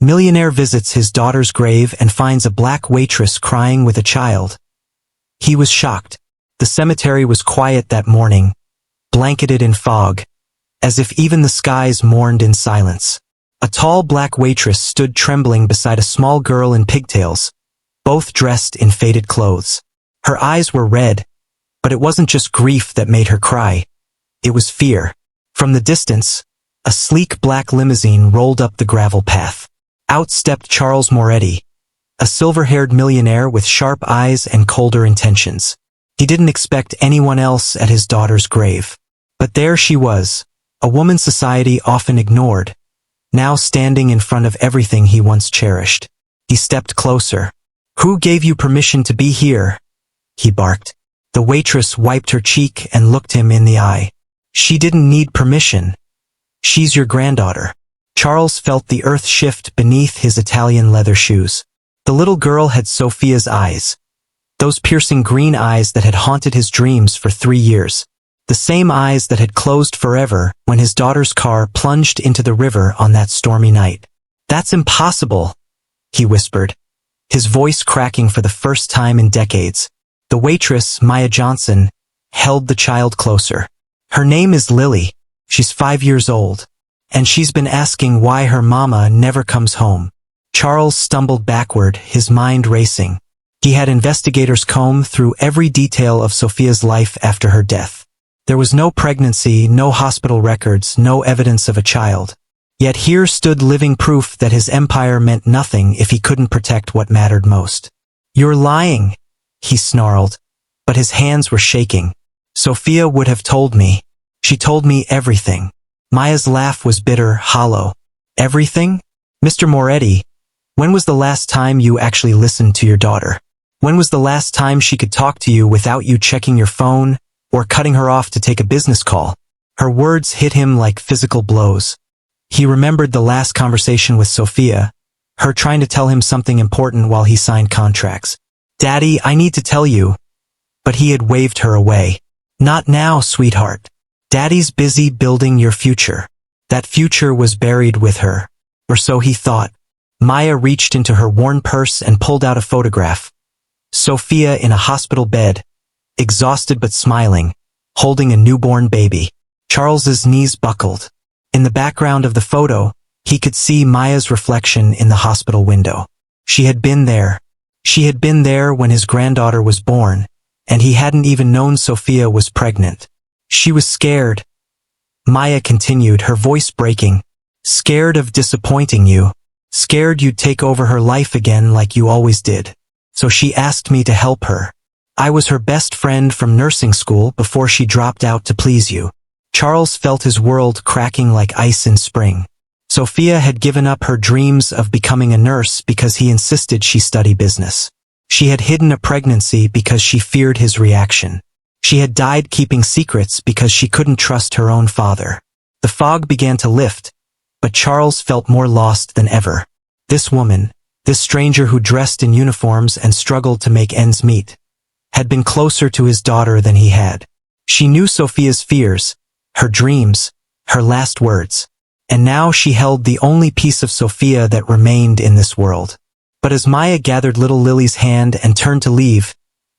Millionaire visits his daughter's grave and finds a black waitress crying with a child. He was shocked. The cemetery was quiet that morning, blanketed in fog, as if even the skies mourned in silence. A tall black waitress stood trembling beside a small girl in pigtails, both dressed in faded clothes. Her eyes were red, but it wasn't just grief that made her cry. It was fear. From the distance, a sleek black limousine rolled up the gravel path. Out stepped Charles Moretti, a silver-haired millionaire with sharp eyes and colder intentions. He didn't expect anyone else at his daughter's grave. But there she was, a woman society often ignored, now standing in front of everything he once cherished. He stepped closer. "Who gave you permission to be here?" he barked. The waitress wiped her cheek and looked him in the eye. "She didn't need permission. She's your granddaughter." Charles felt the earth shift beneath his Italian leather shoes. The little girl had Sophia's eyes. Those piercing green eyes that had haunted his dreams for 3 years. The same eyes that had closed forever when his daughter's car plunged into the river on that stormy night. "That's impossible," he whispered, his voice cracking for the first time in decades. The waitress, Maya Johnson, held the child closer. "Her name is Lily. She's 5 years old. And she's been asking why her mama never comes home." Charles stumbled backward, his mind racing. He had investigators comb through every detail of Sophia's life after her death. There was no pregnancy, no hospital records, no evidence of a child. Yet here stood living proof that his empire meant nothing if he couldn't protect what mattered most. "You're lying," he snarled, but his hands were shaking. "Sophia would have told me. She told me everything." Maya's laugh was bitter, hollow. "Everything? Mr. Moretti, when was the last time you actually listened to your daughter? When was the last time she could talk to you without you checking your phone or cutting her off to take a business call?" Her words hit him like physical blows. He remembered the last conversation with Sophia, her trying to tell him something important while he signed contracts. "Daddy, I need to tell you." But he had waved her away. "Not now, sweetheart. Daddy's busy building your future." That future was buried with her. Or so he thought. Maya reached into her worn purse and pulled out a photograph. Sophia in a hospital bed, exhausted but smiling, holding a newborn baby. Charles's knees buckled. In the background of the photo, he could see Maya's reflection in the hospital window. She had been there. She had been there when his granddaughter was born, and he hadn't even known Sophia was pregnant. She was scared. Maya continued, her voice breaking. "Scared of disappointing you. Scared you'd take over her life again like you always did. So she asked me to help her. I was her best friend from nursing school before she dropped out to please you." Charles felt his world cracking like ice in spring. Sophia had given up her dreams of becoming a nurse because he insisted she study business. She had hidden a pregnancy because she feared his reaction. She had died keeping secrets because she couldn't trust her own father. The fog began to lift, but Charles felt more lost than ever. This woman, this stranger who dressed in uniforms and struggled to make ends meet, had been closer to his daughter than he had. She knew Sophia's fears, her dreams, her last words. And now she held the only piece of Sophia that remained in this world. But as Maya gathered little Lily's hand and turned to leave,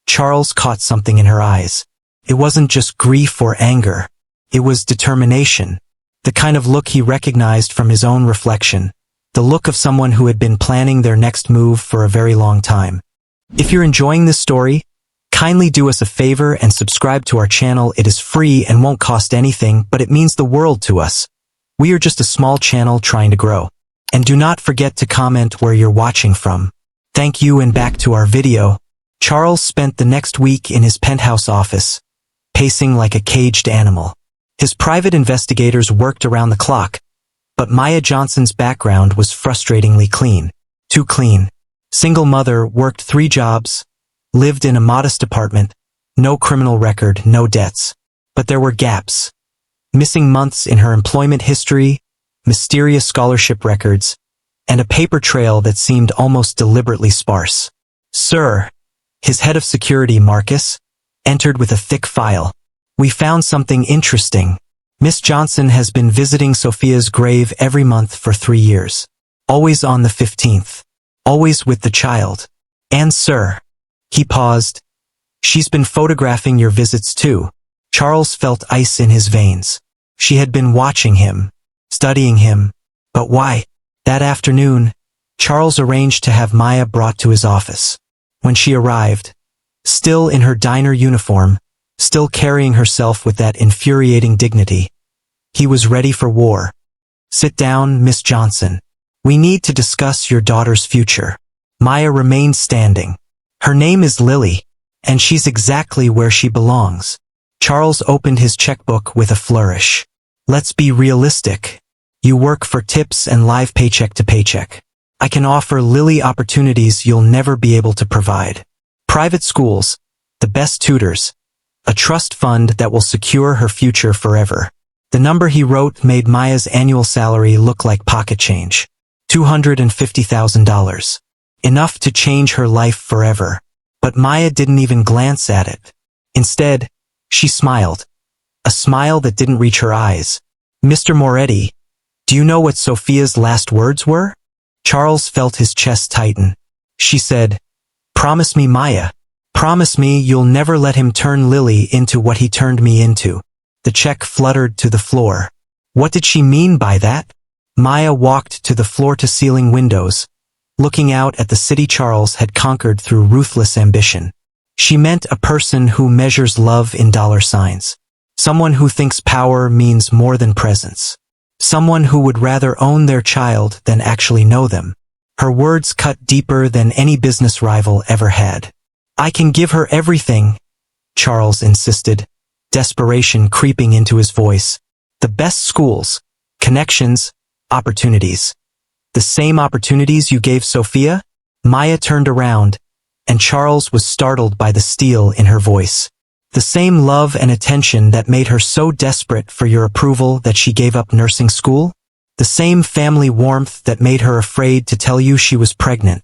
Charles caught something in her eyes. It wasn't just grief or anger. It was determination. The kind of look he recognized from his own reflection. The look of someone who had been planning their next move for a very long time. If you're enjoying this story, kindly do us a favor and subscribe to our channel. It is free and won't cost anything, but it means the world to us. We are just a small channel trying to grow. And do not forget to comment where you're watching from. Thank you, and back to our video. Charles spent the next week in his penthouse office, pacing like a caged animal. His private investigators worked around the clock, but Maya Johnson's background was frustratingly clean. Too clean. Single mother, worked 3 jobs, lived in a modest apartment, no criminal record, no debts. But there were gaps. Missing months in her employment history, mysterious scholarship records, and a paper trail that seemed almost deliberately sparse. "Sir," his head of security, Marcus, entered with a thick file. "We found something interesting. Miss Johnson has been visiting Sophia's grave every month for 3 years. always on the 15th, always with the child. And sir, he paused, she's been photographing your visits too. Charles felt ice in his veins. She had been watching him, studying him. But why? That afternoon, Charles arranged to have Maya brought to his office. When she arrived, still in her diner uniform, still carrying herself with that infuriating dignity, he was ready for war. Sit down, Miss Johnson. We need to discuss your daughter's future. Maya remained standing. Her name is Lily, and she's exactly where she belongs. Charles opened his checkbook with a flourish. Let's be realistic. You work for tips and live paycheck to paycheck. I can offer Lily opportunities you'll never be able to provide. Private schools, the best tutors, a trust fund that will secure her future forever. The number he wrote made Maya's annual salary look like pocket change. $250,000. Enough to change her life forever. But Maya didn't even glance at it. Instead, she smiled. A smile that didn't reach her eyes. Mr. Moretti, do you know what Sophia's last words were? Charles felt his chest tighten. She said, promise me, Maya. Promise me you'll never let him turn Lily into what he turned me into. The check fluttered to the floor. What did she mean by that? Maya walked to the floor-to-ceiling windows, looking out at the city Charles had conquered through ruthless ambition. She meant a person who measures love in dollar signs. Someone who thinks power means more than presence. Someone who would rather own their child than actually know them. Her words cut deeper than any business rival ever had. I can give her everything, Charles insisted, desperation creeping into his voice. The best schools, connections, opportunities. The same opportunities you gave Sophia? Maya turned around, and Charles was startled by the steel in her voice. The same love and attention that made her so desperate for your approval that she gave up nursing school? The same family warmth that made her afraid to tell you she was pregnant.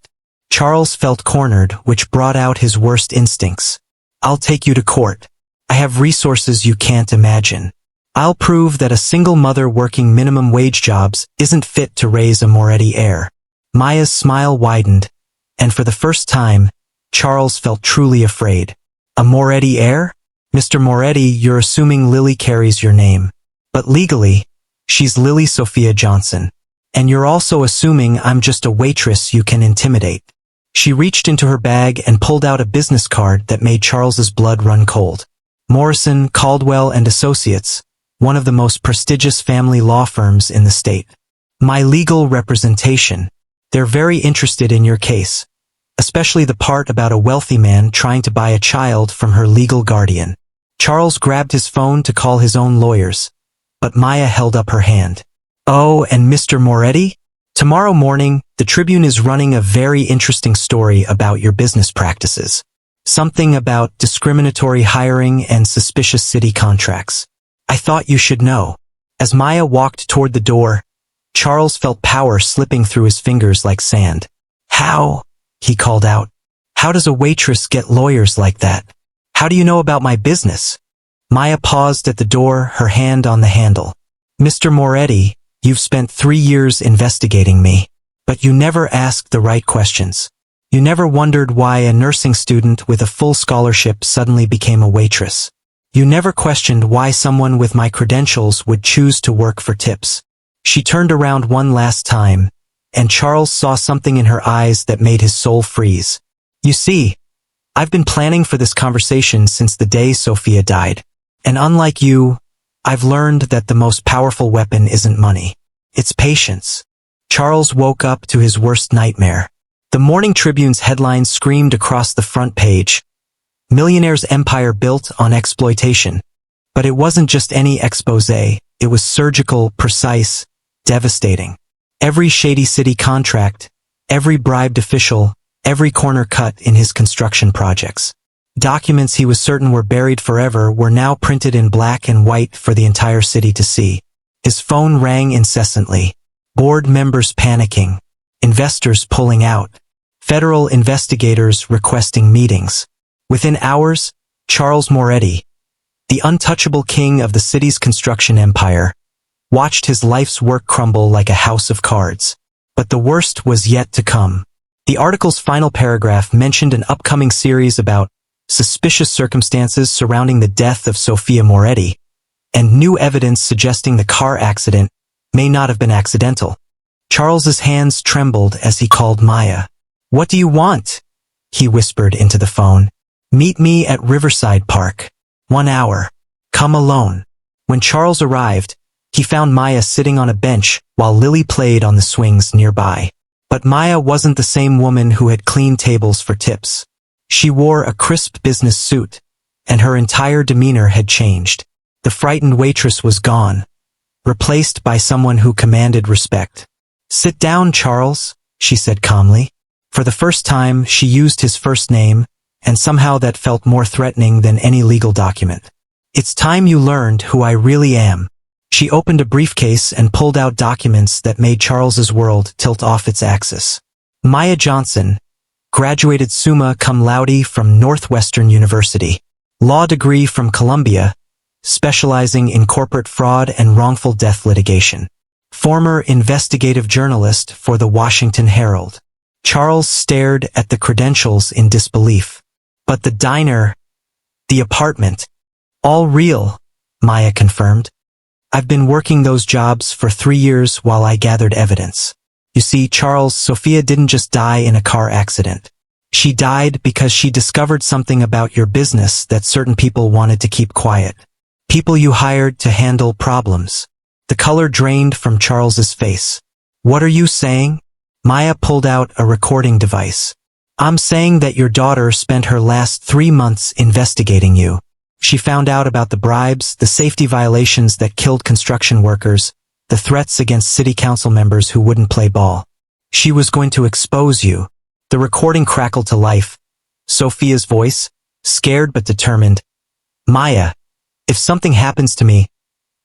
Charles felt cornered, which brought out his worst instincts. I'll take you to court. I have resources you can't imagine. I'll prove that a single mother working minimum wage jobs isn't fit to raise a Moretti heir. Maya's smile widened, and for the first time, Charles felt truly afraid. A Moretti heir? Mr. Moretti, you're assuming Lily carries your name. But legally, she's Lily Sophia Johnson. And you're also assuming I'm just a waitress you can intimidate. She reached into her bag and pulled out a business card that made Charles's blood run cold. Morrison, Caldwell and Associates, one of the most prestigious family law firms in the state. My legal representation. They're very interested in your case, especially the part about a wealthy man trying to buy a child from her legal guardian. Charles grabbed his phone to call his own lawyers, but Maya held up her hand. Oh, and Mr. Moretti? Tomorrow morning, the Tribune is running a very interesting story about your business practices. Something about discriminatory hiring and suspicious city contracts. I thought you should know. As Maya walked toward the door, Charles felt power slipping through his fingers like sand. How? He called out. How does a waitress get lawyers like that? How do you know about my business? Maya paused at the door, her hand on the handle. Mr. Moretti, you've spent 3 years investigating me, but you never asked the right questions. You never wondered why a nursing student with a full scholarship suddenly became a waitress. You never questioned why someone with my credentials would choose to work for tips. She turned around one last time, and Charles saw something in her eyes that made his soul freeze. You see, I've been planning for this conversation since the day Sophia died. And unlike you, I've learned that the most powerful weapon isn't money. It's patience. Charles woke up to his worst nightmare. The Morning Tribune's headline screamed across the front page. Millionaire's empire built on exploitation. But it wasn't just any expose, it was surgical, precise, devastating. Every shady city contract, every bribed official, every corner cut in his construction projects. Documents he was certain were buried forever were now printed in black and white for the entire city to see. His phone rang incessantly. Board members panicking. Investors pulling out. Federal investigators requesting meetings. Within hours, Charles Moretti, the untouchable king of the city's construction empire, watched his life's work crumble like a house of cards. But the worst was yet to come. The article's final paragraph mentioned an upcoming series about suspicious circumstances surrounding the death of Sophia Moretti, and new evidence suggesting the car accident may not have been accidental. Charles's hands trembled as he called Maya. "What do you want?" he whispered into the phone. "Meet me at Riverside Park. 1 hour. Come alone." When Charles arrived, he found Maya sitting on a bench while Lily played on the swings nearby. But Maya wasn't the same woman who had cleaned tables for tips. She wore a crisp business suit, and her entire demeanor had changed. The frightened waitress was gone, replaced by someone who commanded respect. "Sit down, Charles," she said calmly. For the first time, she used his first name, and somehow that felt more threatening than any legal document. "It's time you learned who I really am." She opened a briefcase and pulled out documents that made Charles's world tilt off its axis. Maya Johnson, graduated summa cum laude from Northwestern University. Law degree from Columbia, specializing in corporate fraud and wrongful death litigation. Former investigative journalist for the Washington Herald. Charles stared at the credentials in disbelief. "But the diner, the apartment, all real," Maya confirmed. "I've been working those jobs for 3 years while I gathered evidence." You see, Charles, Sophia didn't just die in a car accident. She died because she discovered something about your business that certain people wanted to keep quiet. People you hired to handle problems. The color drained from Charles's face. "What are you saying?" Maya pulled out a recording device. "I'm saying that your daughter spent her last 3 months investigating you. She found out about the bribes, the safety violations that killed construction workers, the threats against city council members who wouldn't play ball. She was going to expose you." The recording crackled to life. Sophia's voice, scared but determined. "Maya, if something happens to me,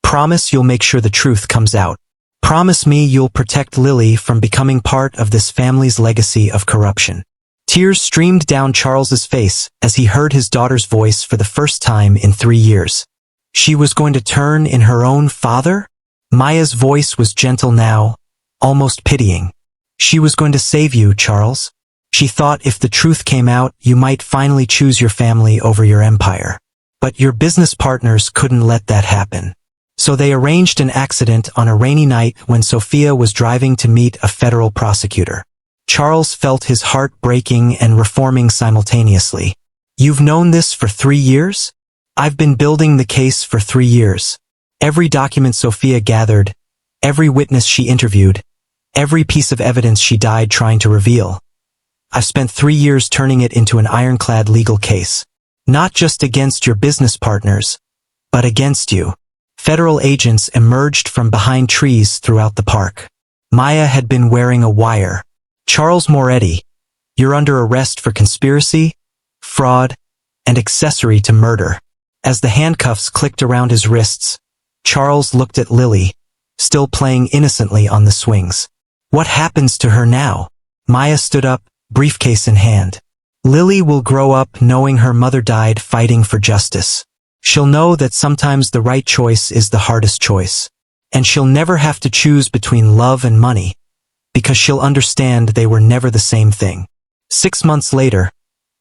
promise you'll make sure the truth comes out. Promise me you'll protect Lily from becoming part of this family's legacy of corruption." Tears streamed down Charles's face as he heard his daughter's voice for the first time in 3 years. She was going to turn in her own father? Maya's voice was gentle now, almost pitying. "She was going to save you, Charles. She thought if the truth came out, you might finally choose your family over your empire. But your business partners couldn't let that happen. So they arranged an accident on a rainy night when Sophia was driving to meet a federal prosecutor." Charles felt his heart breaking and reforming simultaneously. "You've known this for 3 years? I've been building the case for 3 years. Every document Sophia gathered, every witness she interviewed, every piece of evidence she died trying to reveal. I've spent 3 years turning it into an ironclad legal case. Not just against your business partners, but against you." Federal agents emerged from behind trees throughout the park. Maya had been wearing a wire. "Charles Moretti, you're under arrest for conspiracy, fraud, and accessory to murder." As the handcuffs clicked around his wrists, Charles looked at Lily, still playing innocently on the swings. "What happens to her now?" Maya stood up, briefcase in hand. "Lily will grow up knowing her mother died fighting for justice. She'll know that sometimes the right choice is the hardest choice. And she'll never have to choose between love and money, because she'll understand they were never the same thing." 6 months later,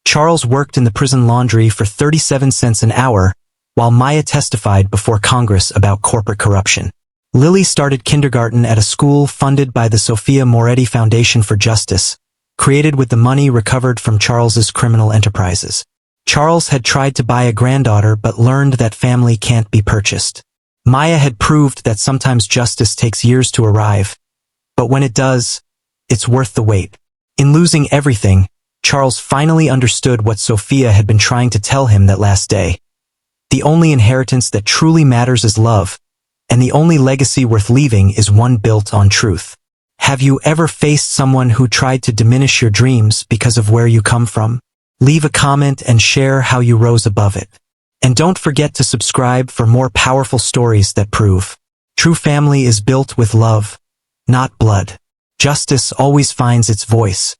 Charles worked in the prison laundry for 37 cents an hour, while Maya testified before Congress about corporate corruption. Lily started kindergarten at a school funded by the Sophia Moretti Foundation for Justice, created with the money recovered from Charles's criminal enterprises. Charles had tried to buy a granddaughter but learned that family can't be purchased. Maya had proved that sometimes justice takes years to arrive, but when it does, it's worth the wait. In losing everything, Charles finally understood what Sophia had been trying to tell him that last day. The only inheritance that truly matters is love, and the only legacy worth leaving is one built on truth. Have you ever faced someone who tried to diminish your dreams because of where you come from? Leave a comment and share how you rose above it. And don't forget to subscribe for more powerful stories that prove true family is built with love, not blood. Justice always finds its voice,